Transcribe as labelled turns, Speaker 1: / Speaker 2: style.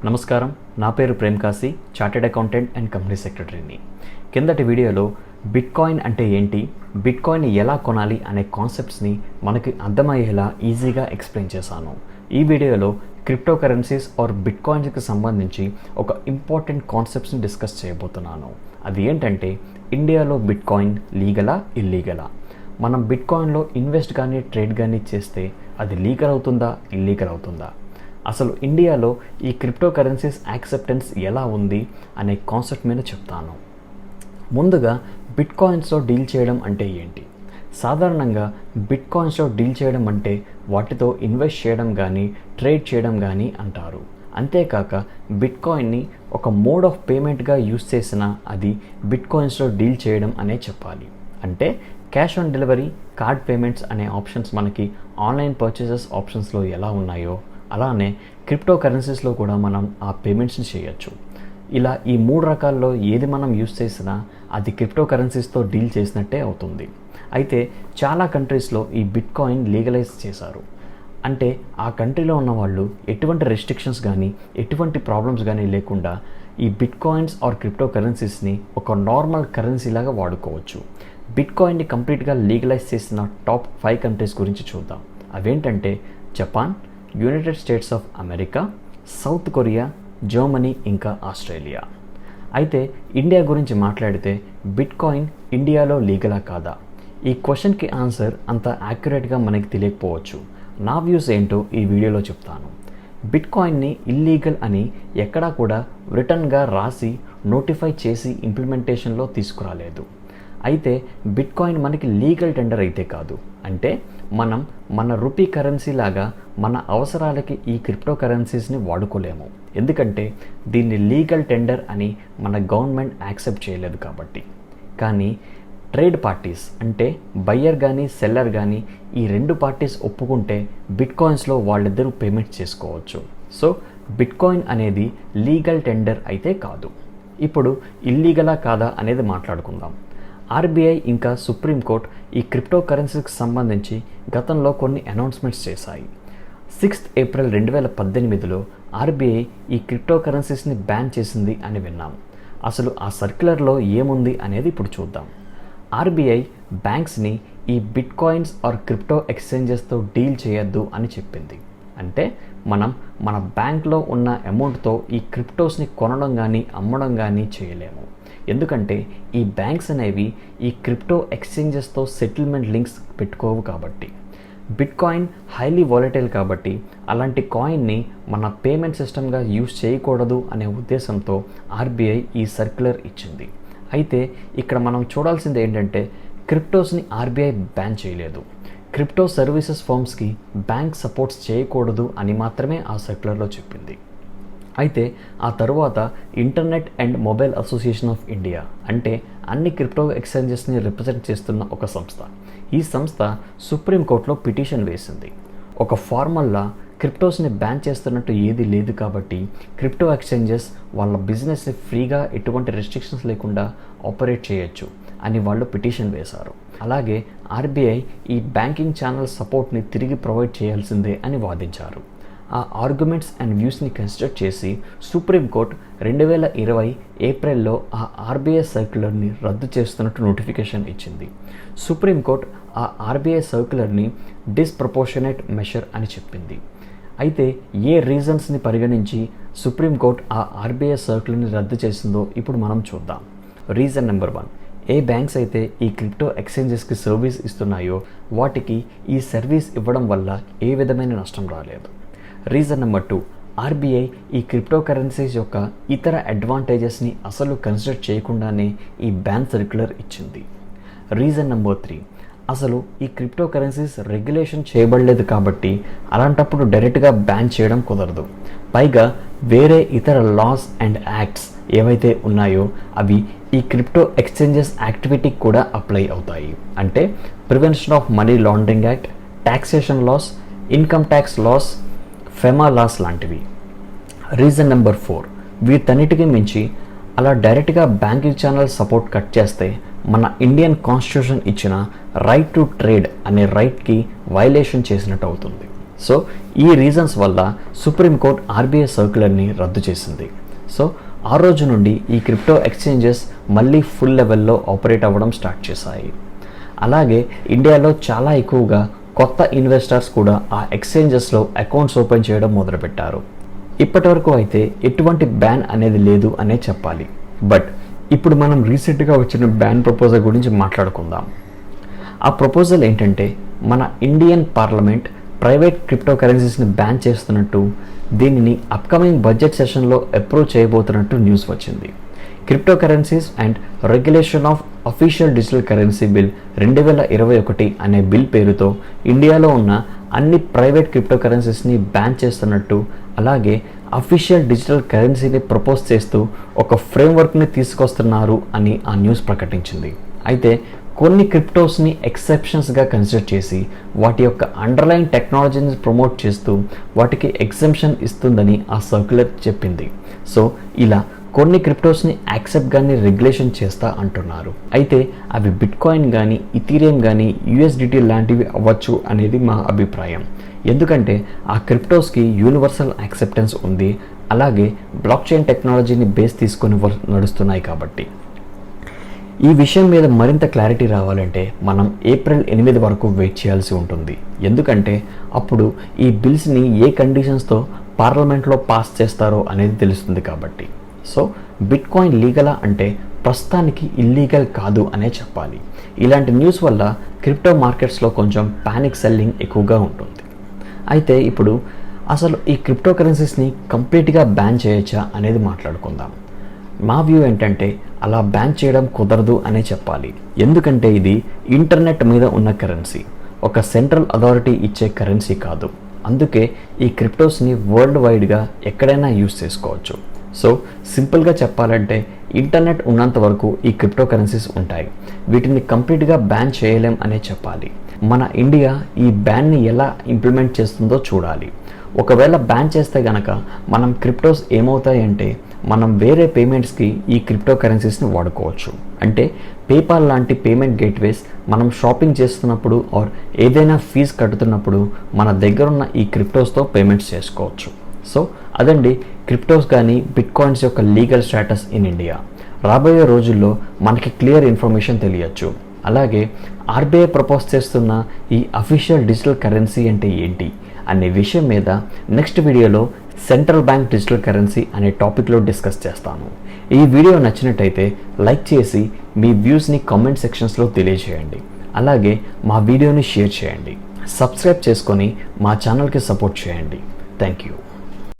Speaker 1: నమస్కారం, నా పేరు Prem Kashi, chartered accountant and company సెక్రటరీని. కిందటి వీడియోలో బిట్కాయిన్ అంటే ఏంటి, బిట్కాయిన్ ఎలా కొనాలి అనే కాన్సెప్ట్స్ని మనకి అర్థమయ్యేలా ఈజీగా ఎక్స్ప్లెయిన్ చేశాను. ఈ వీడియోలో క్రిప్టో కరెన్సీస్ ఆర్ బిట్కాయిన్స్కి సంబంధించి ఒక ఇంపార్టెంట్ కాన్సెప్ట్స్ని డిస్కస్ చేయబోతున్నాను. అది ఏంటంటే ఇండియాలో బిట్కాయిన్ లీగలా ఇల్లీగలా, మనం బిట్కాయిన్లో ఇన్వెస్ట్ కానీ ట్రేడ్ కానీ చేస్తే అది లీగల్ అవుతుందా ఇల్లీగల్ అవుతుందా, అసలు ఇండియాలో ఈ క్రిప్టో కరెన్సీస్ యాక్సెప్టెన్స్ ఎలా ఉంది అనే కాన్సెప్ట్ మీద చెప్తాను. ముందుగా బిట్కాయిన్స్లో డీల్ చేయడం అంటే ఏంటి? సాధారణంగా బిట్కాయిన్స్లో డీల్ చేయడం అంటే వాటితో ఇన్వెస్ట్ చేయడం కానీ ట్రేడ్ చేయడం కానీ అంటారు. అంతేకాక బిట్కాయిన్ని ఒక మోడ్ ఆఫ్ పేమెంట్గా యూస్ చేసినా అది బిట్కాయిన్స్లో డీల్ చేయడం అనే చెప్పాలి. అంటే cash on delivery, card payments అనే ఆప్షన్స్ మనకి ఆన్లైన్ పర్చేసెస్ ఆప్షన్స్లో ఎలా ఉన్నాయో అలానే క్రిప్టో కరెన్సీస్లో కూడా మనం ఆ పేమెంట్స్ని చేయొచ్చు. ఇలా ఈ మూడు రకాల్లో ఏది మనం యూస్ చేసినా అది క్రిప్టో కరెన్సీస్తో డీల్ చేసినట్టే అవుతుంది. అయితే చాలా కంట్రీస్లో ఈ బిట్కాయిన్ లీగలైజ్ చేశారు. అంటే ఆ కంట్రీలో ఉన్న వాళ్ళు ఎటువంటి రెస్ట్రిక్షన్స్ కానీ ఎటువంటి ప్రాబ్లమ్స్ కానీ లేకుండా ఈ బిట్కాయిన్స్ ఆర్ క్రిప్టో కరెన్సీస్ని ఒక నార్మల్ కరెన్సీ లాగా వాడుకోవచ్చు. బిట్కాయిన్ని కంప్లీట్గా లీగలైజ్ చేసిన టాప్ 5 కంట్రీస్ గురించి చూద్దాం. అవేంటంటే Japan, United states of America, south Korea, Germany ఇంకా ఆస్ట్రేలియా. అయితే ఇండియా గురించి మాట్లాడితే బిట్కాయిన్ ఇండియాలో లీగలా కాదా? ఈ క్వశ్చన్కి ఆన్సర్ అంత యాక్యురేట్గా మనకి తెలియకపోవచ్చు. నా వ్యూస్ ఏంటో ఈ వీడియోలో చెప్తాను. బిట్కాయిన్ని ఇల్లీగల్ అని ఎక్కడా కూడా రిటర్న్గా రాసి నోటిఫై చేసి ఇంప్లిమెంటేషన్లో తీసుకురాలేదు. అయితే బిట్కాయిన్ మనకి లీగల్ టెండర్ అయితే కాదు. అంటే మనం మన రూపీ కరెన్సీ లాగా మన అవసరాలకి ఈ క్రిప్టో కరెన్సీస్ని వాడుకోలేము. ఎందుకంటే దీన్ని లీగల్ టెండర్ అని మన గవర్నమెంట్ యాక్సెప్ట్ చేయలేదు కాబట్టి. కానీ ట్రేడ్ పార్టీస్ అంటే బయ్యర్ కానీ సెల్లర్ కానీ ఈ రెండు పార్టీస్ ఒప్పుకుంటే బిట్కాయిన్స్లో వాళ్ళిద్దరూ పేమెంట్ చేసుకోవచ్చు. సో బిట్కాయిన్ అనేది లీగల్ టెండర్ అయితే కాదు. ఇప్పుడు ఇల్లీగలా కాదా అనేది మాట్లాడుకుందాం. ఆర్బీఐ ఇంకా సుప్రీంకోర్టు ఈ క్రిప్టో కరెన్సీకి సంబంధించి గతంలో కొన్ని అనౌన్స్మెంట్స్ చేశాయి. 6th ఏప్రిల్ 2018లో ఆర్బీఐ ఈ క్రిప్టో కరెన్సీస్ని బ్యాన్ చేసింది అని విన్నాం. అసలు ఆ సర్క్యులర్లో ఏముంది అనేది ఇప్పుడు చూద్దాం. ఆర్బీఐ బ్యాంక్స్ని ఈ బిట్కాయిన్స్ ఆర్ క్రిప్టో ఎక్స్చేంజెస్తో డీల్ చేయొద్దు అని చెప్పింది. అంటే మనం మన బ్యాంక్లో ఉన్న అమౌంట్తో ఈ క్రిప్టోస్ని కొనడం కానీ అమ్మడం కానీ చేయలేము. ఎందుకంటే ఈ బ్యాంక్స్ అనేవి ఈ క్రిప్టో ఎక్స్చేంజెస్తో సెటిల్మెంట్ లింక్స్ పెట్టుకోవు కాబట్టి. బిట్కాయిన్ హైలీ వాలటైల్ కాబట్టి అలాంటి కాయిన్ని మన పేమెంట్ సిస్టమ్గా యూస్ చేయకూడదు అనే ఉద్దేశంతో ఆర్బీఐ ఈ సర్క్యులర్ ఇచ్చింది. అయితే ఇక్కడ మనం చూడాల్సింది ఏంటంటే క్రిప్టోస్ని ఆర్బీఐ బ్యాన్ చేయలేదు. క్రిప్టో సర్వీసెస్ ఫర్మ్స్కి బ్యాంక్ సపోర్ట్స్ చేయకూడదు అని మాత్రమే ఆ సర్క్యులర్లో చెప్పింది. అయితే ఆ తరువాత internet and mobile association of India అంటే అన్ని క్రిప్టో ఎక్స్చేంజెస్ని రిప్రజెంట్ చేస్తున్న ఒక సంస్థ, ఈ సంస్థ సుప్రీంకోర్టులో పిటిషన్ వేసింది. ఒక ఫార్మల్లా క్రిప్టోస్ని బ్యాన్ చేస్తున్నట్టు ఏది లేదు కాబట్టి క్రిప్టో ఎక్స్చేంజెస్ వాళ్ళ బిజినెస్ని ఫ్రీగా ఎటువంటి రెస్ట్రిక్షన్స్ లేకుండా ఆపరేట్ చేయొచ్చు అని వాళ్ళు పిటిషన్ వేశారు. అలాగే ఆర్బీఐ ఈ బ్యాంకింగ్ ఛానల్ సపోర్ట్ని తిరిగి ప్రొవైడ్ చేయాల్సిందే అని వాదించారు. ఆ ఆర్గ్యుమెంట్స్ అండ్ వ్యూస్ని కన్సిడర్ చేసి సుప్రీంకోర్టు 2020 ఏప్రిల్లో ఆ ఆర్బీఐ సర్క్యులర్ని రద్దు చేస్తున్నట్టు నోటిఫికేషన్ ఇచ్చింది. సుప్రీంకోర్టు ఆ ఆర్బీఐ సర్క్యులర్ని డిస్ప్రపోర్షనేట్ మెషర్ అని చెప్పింది. అయితే ఏ రీజన్స్ని పరిగణించి సుప్రీంకోర్టు ఆ ఆర్బీఐ సర్క్యులర్ని రద్దు చేసిందో ఇప్పుడు మనం చూద్దాం. రీజన్ నెంబర్ 1, ఏ బ్యాంక్స్ అయితే ఈ క్రిప్టో ఎక్స్చేంజెస్కి సర్వీస్ ఇస్తున్నాయో వాటికి ఈ సర్వీస్ ఇవ్వడం వల్ల ఏ విధమైన నష్టం రాలేదు. రీజన్ నెంబర్ 2, ఆర్బీఐ ఈ క్రిప్టో కరెన్సీస్ యొక్క ఇతర అడ్వాంటేజెస్ని అసలు కన్సిడర్ చేయకుండానే ఈ బ్యాన్ సర్క్యులర్ ఇచ్చింది. రీజన్ నెంబర్ 3, అసలు ఈ క్రిప్టో కరెన్సీస్ రెగ్యులేషన్ చేయబడలేదు కాబట్టి అలాంటప్పుడు డైరెక్ట్గా బ్యాన్ చేయడం కుదరదు. పైగా వేరే ఇతర లాస్ అండ్ యాక్ట్స్ ఏవైతే ఉన్నాయో అవి ఈ క్రిప్టో ఎక్స్చేంజెస్ యాక్టివిటీకి కూడా అప్లై అవుతాయి. అంటే prevention of money laundering act, taxation laws, income tax laws, FEMA laws లాంటివి. రీజన్ నెంబర్ 4, వీటన్నిటికీ మించి అలా డైరెక్ట్గా బ్యాంకింగ్ ఛానల్ సపోర్ట్ కట్ చేస్తే మన ఇండియన్ కాన్స్టిట్యూషన్ ఇచ్చిన రైట్ టు ట్రేడ్ అనే రైట్కి వైలేషన్ చేసినట్టు అవుతుంది. సో ఈ రీజన్స్ వల్ల సుప్రీంకోర్టు ఆర్బీఐ సర్క్యులర్ని రద్దు చేసింది. సో ఆ రోజు నుండి ఈ క్రిప్టో ఎక్స్చేంజెస్ మళ్ళీ ఫుల్ లెవెల్లో ఆపరేట్ అవ్వడం స్టార్ట్ చేశాయి. అలాగే ఇండియాలో చాలా ఎక్కువగా కొత్త ఇన్వెస్టర్స్ కూడా ఆ ఎక్స్చేంజెస్లో అకౌంట్స్ ఓపెన్ చేయడం మొదలుపెట్టారు. ఇప్పటివరకు అయితే ఎటువంటి బ్యాన్ అనేది లేదు అనే చెప్పాలి. బట్ ఇప్పుడు మనం రీసెంట్గా వచ్చిన బ్యాన్ ప్రపోజల్ గురించి మాట్లాడుకుందాం. ఆ ప్రపోజల్ ఏంటంటే మన ఇండియన్ పార్లమెంట్ ప్రైవేట్ క్రిప్టో కరెన్సీస్ని బ్యాన్ చేస్తున్నట్టు, దీనిని అప్కమింగ్ బడ్జెట్ సెషన్లో అప్రూవ్ చేయబోతున్నట్టు న్యూస్ వచ్చింది. Crypto currencies and regulation of official digital currency bill 2021 అనే బిల్ పేరుతో ఇండియాలో ఉన్న అన్ని ప్రైవేట్ క్రిప్టో కరెన్సీస్ని బ్యాన్ చేస్తున్నట్టు, అలాగే అఫీషియల్ డిజిటల్ కరెన్సీని ప్రపోజ్ చేస్తూ ఒక ఫ్రేమ్వర్క్ని తీసుకొస్తున్నారు అని ఆ న్యూస్ ప్రకటించింది. అయితే కొన్ని క్రిప్టోస్ని ఎక్సెప్షన్స్గా కన్సిడర్ చేసి వాటి యొక్క అండర్లైన్ టెక్నాలజీని ప్రమోట్ చేస్తూ వాటికి ఎగ్జెంప్షన్ ఇస్తుందని ఆ సర్క్యులర్ చెప్పింది. సో ఇలా కొన్ని క్రిప్టోస్ని యాక్సెప్ట్ కానీ రెగ్యులేషన్ చేస్తా అంటున్నారు. అయితే అవి బిట్కాయిన్ కానీ ఇథీరియం కానీ యూఎస్డిటీ లాంటివి అవ్వచ్చు అనేది మా అభిప్రాయం. ఎందుకంటే ఆ క్రిప్టోస్కి యూనివర్సల్ యాక్సెప్టెన్స్ ఉంది, అలాగే బ్లాక్ చైన్ టెక్నాలజీని బేస్ తీసుకొని నడుస్తున్నాయి. కాబట్టి ఈ విషయం మీద మరింత క్లారిటీ రావాలంటే మనం ఏప్రిల్ 8 వరకు వెయిట్ చేయాల్సి ఉంటుంది. ఎందుకంటే అప్పుడు ఈ బిల్స్ని ఏ కండిషన్స్తో పార్లమెంట్లో పాస్ చేస్తారో అనేది తెలుస్తుంది. కాబట్టి సో బిట్కాయిన్ లీగలా అంటే ప్రస్తుతానికి ఇల్లీగల్ కాదు అనే చెప్పాలి. ఇలాంటి న్యూస్ వల్ల క్రిప్టో మార్కెట్స్లో కొంచెం పానిక్ సెల్లింగ్ ఎక్కువగా ఉంటుంది. అయితే ఇప్పుడు అసలు ఈ క్రిప్టో కరెన్సీస్ని కంప్లీట్గా బ్యాన్ చేయొచ్చా అనేది మాట్లాడుకుందాం. మా వ్యూ ఏంటంటే అలా బ్యాన్ చేయడం కుదరదు అనే చెప్పాలి. ఎందుకంటే ఇది ఇంటర్నెట్ మీద ఉన్న కరెన్సీ, ఒక సెంట్రల్ అథారిటీ ఇచ్చే కరెన్సీ కాదు. అందుకే ఈ క్రిప్టోస్ని వరల్డ్ వైడ్గా ఎక్కడైనా యూస్ చేసుకోవచ్చు. సో సింపుల్గా చెప్పాలంటే ఇంటర్నెట్ ఉన్నంత వరకు ఈ క్రిప్టో కరెన్సీస్ ఉంటాయి. వీటిని కంప్లీట్గా బ్యాన్ చేయలేం అనే చెప్పాలి. మన ఇండియా ఈ బ్యాన్ని ఎలా ఇంప్లిమెంట్ చేస్తుందో చూడాలి. ఒకవేళ బ్యాన్ చేస్తే గనక మనం క్రిప్టోస్ ఏమవుతాయంటే మనం వేరే పేమెంట్స్కి ఈ క్రిప్టో కరెన్సీస్ని వాడుకోవచ్చు. అంటే పేపాల్ లాంటి పేమెంట్ గేట్వేస్ మనం షాపింగ్ చేస్తున్నప్పుడు ఆర్ ఏదైనా ఫీజు కట్టుతున్నప్పుడు మన దగ్గరున్న ఈ క్రిప్టోస్తో పేమెంట్స్ చేసుకోవచ్చు. సో అదండి క్రిప్టోస్ కానీ బిట్కాయిన్స్ యొక్క లీగల్ స్టేటస్ ఇన్ ఇండియా. రాబోయే రోజుల్లో మనకి క్లియర్ ఇన్ఫర్మేషన్ తెలియచ్చు. అలాగే ఆర్బీఐ ప్రపోజ్ చేస్తున్న ఈ అఫీషియల్ డిజిటల్ కరెన్సీ అంటే ఏంటి అనే విషయం మీద నెక్స్ట్ వీడియోలో సెంట్రల్ బ్యాంక్ డిజిటల్ కరెన్సీ అనే టాపిక్లో డిస్కస్ చేస్తాను. ఈ వీడియో నచ్చినట్టయితే లైక్ చేసి మీ వ్యూస్ని కామెంట్ సెక్షన్స్లో తెలియజేయండి. అలాగే మా వీడియోని షేర్ చేయండి. సబ్స్క్రైబ్ చేసుకొని మా ఛానల్కి సపోర్ట్ చేయండి. Thank you.